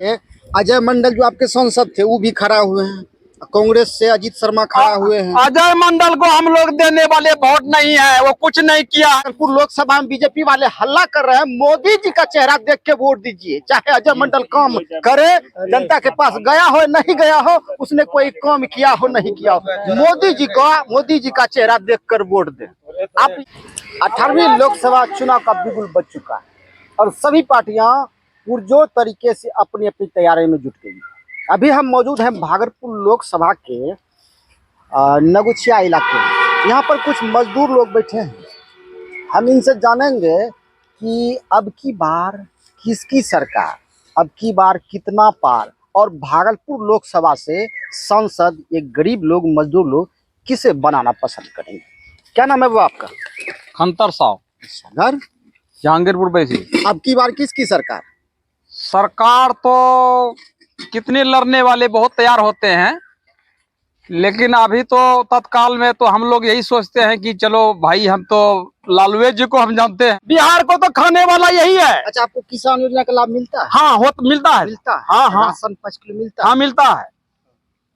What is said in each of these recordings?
अजय मंडल जो आपके सांसद थे वो भी खड़ा हुए हैं, कांग्रेस से अजीत शर्मा खड़ा हुए हैं। अजय मंडल को हम लोग देने वाले वोट नहीं है, वो कुछ नहीं किया। भागलपुर लोकसभा में बीजेपी वाले हल्ला कर रहे हैं, मोदी जी का चेहरा देख के वोट दीजिए। चाहे अजय मंडल काम करे, जनता के पास गया हो नहीं गया हो, उसने कोई काम किया हो नहीं किया हो, मोदी जी का चेहरा देख कर वोट दे। आप 18वीं लोकसभा चुनाव का बिगुल बज चुका है और सभी पार्टियां पुरजोर तरीके से अपनी अपनी तैयारी में जुट गई। अभी हम मौजूद हैं भागलपुर लोकसभा के नगुचिया इलाके में। यहाँ पर कुछ मजदूर लोग बैठे हैं। हम इनसे जानेंगे कि अब की बार किसकी सरकार, अब की बार कितना पार, और भागलपुर लोकसभा से सांसद एक गरीब लोग, मजदूर लोग किसे बनाना पसंद करेंगे। क्या नाम है वो आपका? खंतर साहब, घर जहांगीरपुर बैसी। अब की बार किसकी सरकार? सरकार तो कितने लड़ने वाले बहुत तैयार होते हैं, लेकिन अभी तो तत्काल में तो हम लोग यही सोचते हैं कि चलो भाई, हम तो लालू जी को हम जानते हैं, बिहार को तो खाने वाला यही है। अच्छा, आपको किसान योजना का लाभ मिलता है? हाँ, मिलता है। हाँ, राशन 5 किलो मिलता है? हाँ, मिलता है।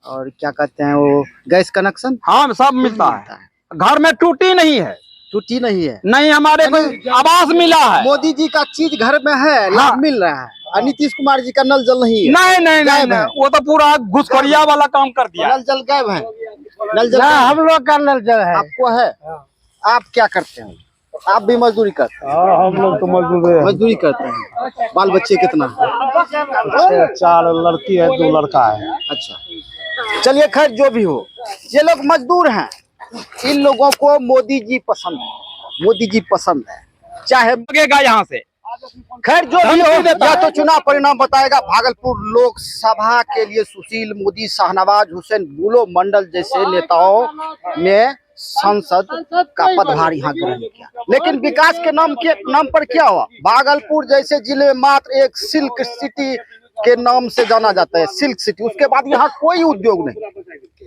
और क्या कहते हैं वो गैस कनेक्शन? हाँ, सब मिलता है। घर में टूटी नहीं है, टूटी नहीं है। नहीं, हमारे को आवास मिला है। मोदी जी का चीज घर में है, लाभ मिल रहा है। और नीतीश कुमार जी का नल जल नहीं है। नहीं, वो तो पूरा घुसखोरिया वाला काम कर दिया। नल जल गायब है। नल जल हम लोग का नल जल है। आपको है? आप क्या करते हैं? आप भी मजदूरी करते हैं? हम लोग तो मजदूरी करते हैं। बाल बच्चे कितना है? 4 लड़की है, 2 लड़का है। अच्छा, चलिए खैर जो भी हो, ये लोग मजदूर हैं। इन लोगों को मोदी जी पसंद है, मोदी जी पसंद है, चाहे लगेगा यहाँ से। खैर जो भी हो, यह तो चुनाव परिणाम बताएगा। भागलपुर लोकसभा के लिए सुशील मोदी, शाहनवाज हुसैन, बुलो मंडल जैसे नेताओं ने संसद का पदभार यहाँ ग्रहण किया, लेकिन विकास के नाम पर क्या हुआ? भागलपुर जैसे जिले में मात्र एक सिल्क सिटी के नाम से जाना जाता है, सिल्क सिटी। उसके बाद यहाँ कोई उद्योग नहीं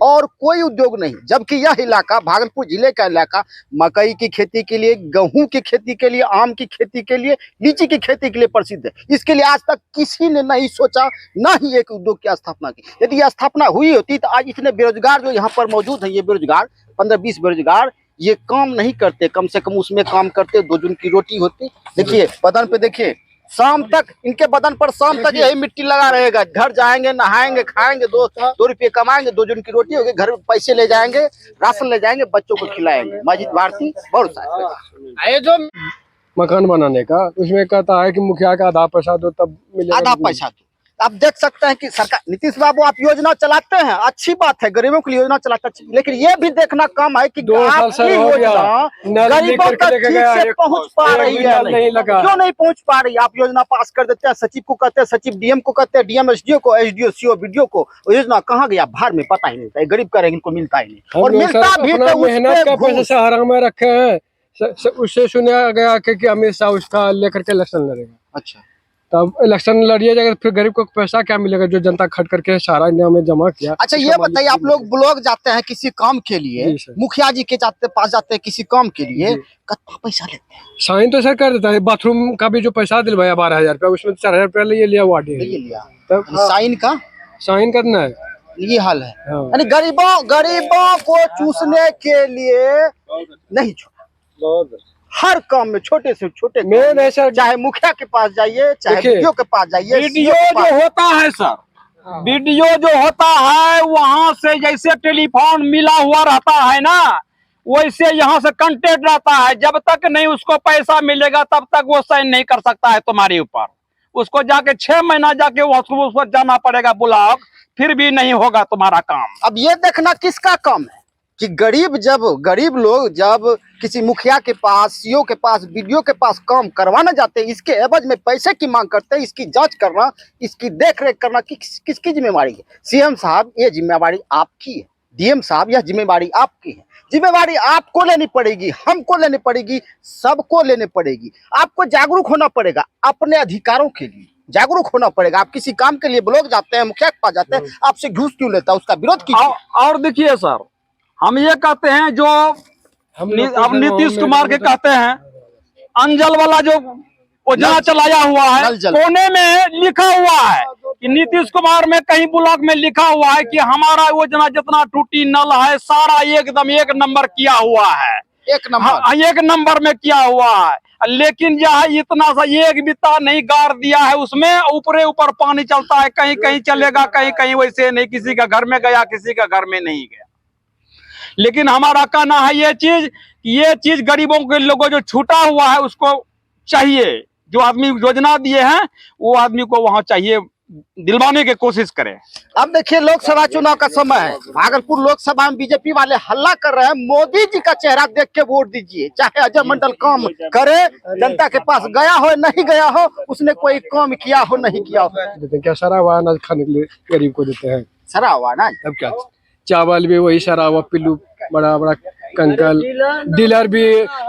और कोई उद्योग नहीं, जबकि यह इलाका, भागलपुर जिले का इलाका, मकई की खेती के लिए, गेहूं की खेती के लिए, आम की खेती के लिए, लीची की खेती के लिए प्रसिद्ध है। इसके लिए आज तक किसी ने नहीं सोचा, ना ही एक उद्योग की स्थापना की। यदि यह स्थापना हुई होती तो आज इतने बेरोजगार जो यहाँ पर मौजूद हैं, ये बेरोजगार 15-20 बेरोजगार, ये काम नहीं करते। कम से कम उसमें काम करते, 2 जून की रोटी होती। देखिए बदन पे, देखिए शाम तक इनके बदन पर शाम तक यही मिट्टी लगा रहेगा। घर जाएंगे, नहाएंगे, खाएंगे, 2 रुपये कमाएंगे, 2 जून की रोटी होगी, घर में पैसे ले जाएंगे, राशन ले जाएंगे, बच्चों को खिलाएंगे। मस्जिद भारती बहुत सारे जो मकान बनाने का, उसमें कहता है कि मुखिया का आधा पैसा दो तब मिलेगा। आधा पैसा दो। आप देख सकते हैं कि सरकार, नीतीश बाबू आप योजना चलाते हैं, अच्छी बात है, गरीबों के लिए योजना चलाते हैं, लेकिन ये भी देखना काम है कि 2 साल से हो गया, गरीबों तक ठीक से पहुंच पा रही है नहीं। क्यों नहीं पहुंच पा रही? आप योजना पास कर देते हैं, सचिव को कहते हैं, सचिव डीएम को कहते हैं, डीएम एसडीओ को, एसडीओ सीओ बीडीओ को, योजना कहाँ गया? बाहर में पता ही नहीं था। गरीब का इनको मिलता ही नहीं, और मिलता भी तो मेहनत का पैसा सहारा में रखे हैं। उससे सुना गया कि अमित शाह उसका लेकर के इलेक्शन लड़ेगा। अच्छा, तब इलेक्शन लड़िए जाएगा, फिर गरीब को पैसा क्या मिलेगा जो जनता खट करके सारा इंडिया में जमा किया। अच्छा ये बताइए, आप लोग ब्लॉक जाते हैं किसी काम के लिए, मुखिया जी के पास जाते हैं किसी काम के लिए, कितना पैसा लेते हैं? साइन तो सर कर देता है। बाथरूम का भी जो पैसा दिलवाया 12,000 रुपया, उसमें 4,000 रुपया ले लिया वार्ड तब साइन का साइन करना है। ये हाल है, यानी गरीबों को चूसने के लिए नहीं छोड़ा। हर काम में, छोटे से छोटे में, चाहे मुखिया के पास जाइए, चाहे वीडियो के पास जाइए, वीडियो जो होता है सर, वीडियो जो होता है वहां से जैसे टेलीफोन मिला हुआ रहता है ना, वैसे यहाँ से कांटेक्ट रहता है। जब तक नहीं उसको पैसा मिलेगा तब तक वो साइन नहीं कर सकता है तुम्हारे ऊपर। उसको जाके 6 महीना जाके उसको जाना पड़ेगा ब्लॉक, फिर भी नहीं होगा तुम्हारा काम। अब ये देखना किसका काम है कि गरीब लोग जब किसी मुखिया के पास, सीओ के पास, बीडीओ के पास काम करवाना जाते हैं, इसके एवज में पैसे की मांग करते हैं। इसकी जांच करना, इसकी देखरेख करना किसकी जिम्मेवारी है? सीएम साहब ये जिम्मेवारी आपकी है, डीएम साहब यह जिम्मेवारी आपकी है। जिम्मेवारी आपको लेनी पड़ेगी, हमको लेनी पड़ेगी, सबको लेनी पड़ेगी। आपको जागरूक होना पड़ेगा, अपने अधिकारों के लिए जागरूक होना पड़ेगा। आप किसी काम के लिए ब्लॉक जाते हैं, मुखिया के पास जाते हैं, आपसे घूस क्यों लेता है? उसका विरोध कीजिए। और देखिए सर, हम ये कहते हैं जो अब नीतीश कुमार के कहते हैं, अंजल वाला जो योजना चलाया हुआ है, कोने में लिखा हुआ है कि नीतीश कुमार में कहीं ब्लॉक में लिखा हुआ है कि हमारा योजना जितना टूटी नल है सारा एकदम एक नंबर किया हुआ है, एक नंबर। हाँ, एक नंबर में किया हुआ है। लेकिन जो है इतना सा एक बिता नहीं गाड़ दिया है, उसमें ऊपरे ऊपर पानी चलता है, कहीं कहीं चलेगा, कहीं कहीं वैसे नहीं, किसी का घर में गया किसी का घर में नहीं गया। लेकिन हमारा कहना है ये चीज गरीबों के लोगों जो छूटा हुआ है उसको चाहिए, जो आदमी योजना दिए हैं वो आदमी को वहां चाहिए, दिलवाने की कोशिश करें। अब देखिए लोकसभा चुनाव का समय है, भागलपुर लोकसभा में बीजेपी वाले हल्ला कर रहे हैं, मोदी जी का चेहरा देख के वोट दीजिए। चाहे अजय मंडल काम करे, जनता के पास गया हो नहीं गया हो, उसने कोई काम किया हो नहीं किया हो। देते हैं क्या, सरा हुआ अनाज खाने के लिए गरीब को देते हैं। सरा हुआ ना, तब क्या, चावल भी वही सरा हुआ, पिल्लू बड़ा बड़ा कंकल। डीलर भी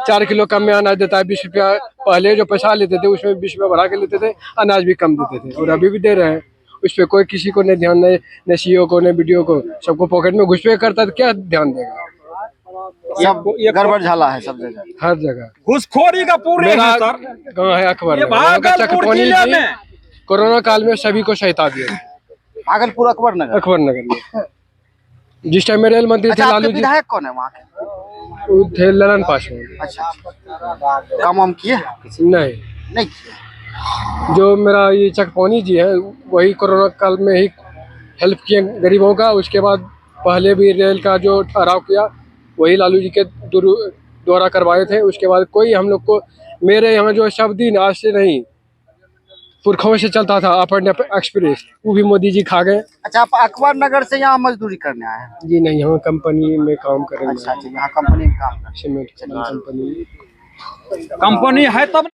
4 किलो कम में अनाज देता है, 20 रुपया। पहले जो पैसा लेते थे उसमें 20 रुपया बढ़ा के लेते थे, अनाज भी कम देते थे, और अभी भी दे रहे हैं। उस पर कोई किसी को नहीं ध्यान, नहीं सीओ को नहीं बीडीओ को, सबको पॉकेट में घुसपे करता है, क्या ध्यान देगा। सब गड़बड़ झाला है सब जगह, हर जगह घुसखोरी का पूरे मेरा सर गाँव है अकबर ये भागलपुर जिले में कोरोना काल में सभी को सहायता दिया। भागलपुर अकबर अकबर नगर में जिस टाइम में रेल मंत्री थे अच्छा, लालू जी, विधायक कौन है वहाँ के? वो थे ललन पासवान। अच्छा, काम वाम किए? नहीं, नहीं किए। जो मेरा ये चकपानी जी है वही कोरोना काल में ही हेल्प किए गरीबों का। उसके बाद पहले भी रेल का जो ठहराव किया वही लालू जी के द्वारा करवाए थे। उसके बाद कोई हम लोग को, मेरे यहाँ जो सब दिन आज से नहीं पुरखों से चलता था अप एंड एक्सप्रेस, वो भी मोदी जी खा गए। अच्छा, आप अकबर नगर से यहाँ मजदूरी करने आए हैं? जी नहीं, यहाँ कंपनी में काम करेंगे। अच्छा, यहाँ कंपनी में काम करते हैं। सीमेंट कंपनी कंपनी है तब